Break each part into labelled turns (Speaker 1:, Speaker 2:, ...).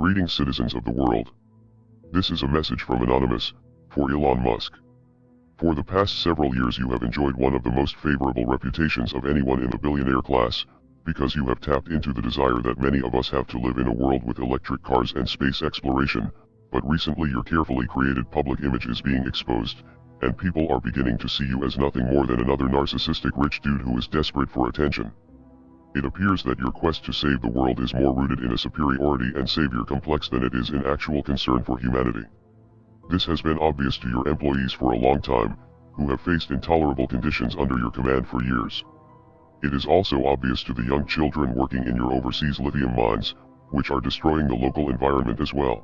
Speaker 1: Greetings, citizens of the world. This is a message from Anonymous, for Elon Musk. For the past several years you have enjoyed one of the most favorable reputations of anyone in the billionaire class, because you have tapped into the desire that many of us have to live in a world with electric cars and space exploration, but recently your carefully created public image is being exposed, and people are beginning to see you as nothing more than another narcissistic rich dude who is desperate for attention. It appears that your quest to save the world is more rooted in a superiority and savior complex than it is in actual concern for humanity. This has been obvious to your employees for a long time, who have faced intolerable conditions under your command for years. It is also obvious to the young children working in your overseas lithium mines, which are destroying the local environment as well.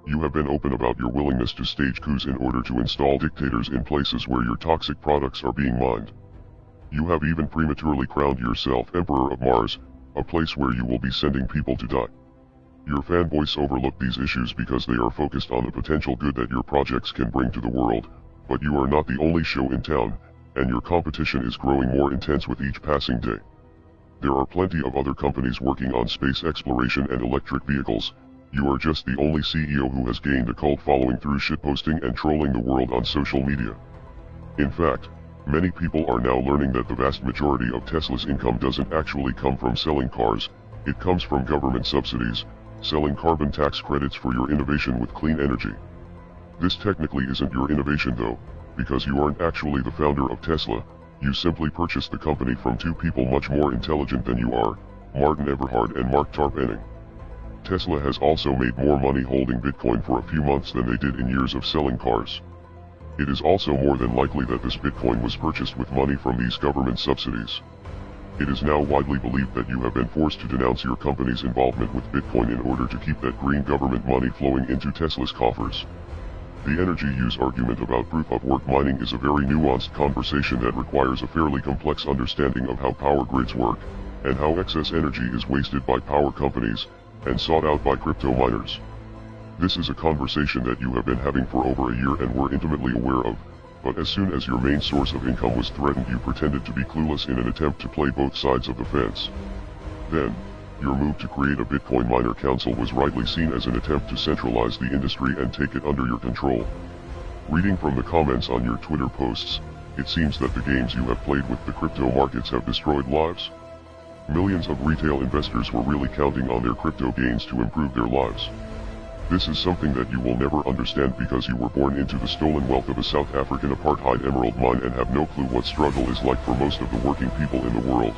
Speaker 1: You have been open about your willingness to stage coups in order to install dictators in places where your toxic products are being mined. You have even prematurely crowned yourself Emperor of Mars, a place where you will be sending people to die. Your fanboys overlook these issues because they are focused on the potential good that your projects can bring to the world, but you are not the only show in town, and your competition is growing more intense with each passing day. There are plenty of other companies working on space exploration and electric vehicles. You are just the only CEO who has gained a cult following through shitposting and trolling the world on social media. In fact, many people are now learning that the vast majority of Tesla's income doesn't actually come from selling cars, it comes from government subsidies, selling carbon tax credits for your innovation with clean energy. This technically isn't your innovation though, because you aren't actually the founder of Tesla, you simply purchased the company from two people much more intelligent than you are, Martin Eberhard and Mark Tarpenning. Tesla has also made more money holding Bitcoin for a few months than they did in years of selling cars. It is also more than likely that this Bitcoin was purchased with money from these government subsidies. It is now widely believed that you have been forced to denounce your company's involvement with Bitcoin in order to keep that green government money flowing into Tesla's coffers. The energy use argument about proof-of-work mining is a very nuanced conversation that requires a fairly complex understanding of how power grids work, and how excess energy is wasted by power companies, and sought out by crypto miners. This is a conversation that you have been having for over a year and were intimately aware of, but as soon as your main source of income was threatened you pretended to be clueless in an attempt to play both sides of the fence. Then, your move to create a Bitcoin miner council was rightly seen as an attempt to centralize the industry and take it under your control. Reading from the comments on your Twitter posts, it seems that the games you have played with the crypto markets have destroyed lives. Millions of retail investors were really counting on their crypto gains to improve their lives. This is something that you will never understand because you were born into the stolen wealth of a South African apartheid emerald mine and have no clue what struggle is like for most of the working people in the world.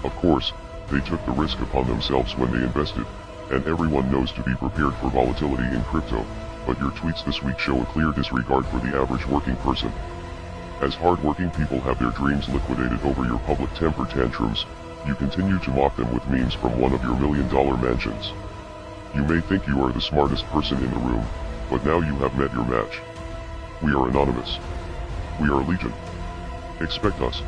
Speaker 1: Of course, they took the risk upon themselves when they invested, and everyone knows to be prepared for volatility in crypto, but your tweets this week show a clear disregard for the average working person. As hard-working people have their dreams liquidated over your public temper tantrums, you continue to mock them with memes from one of your million-dollar mansions. You may think you are the smartest person in the room, but now you have met your match. We are Anonymous. We are Legion. Expect us.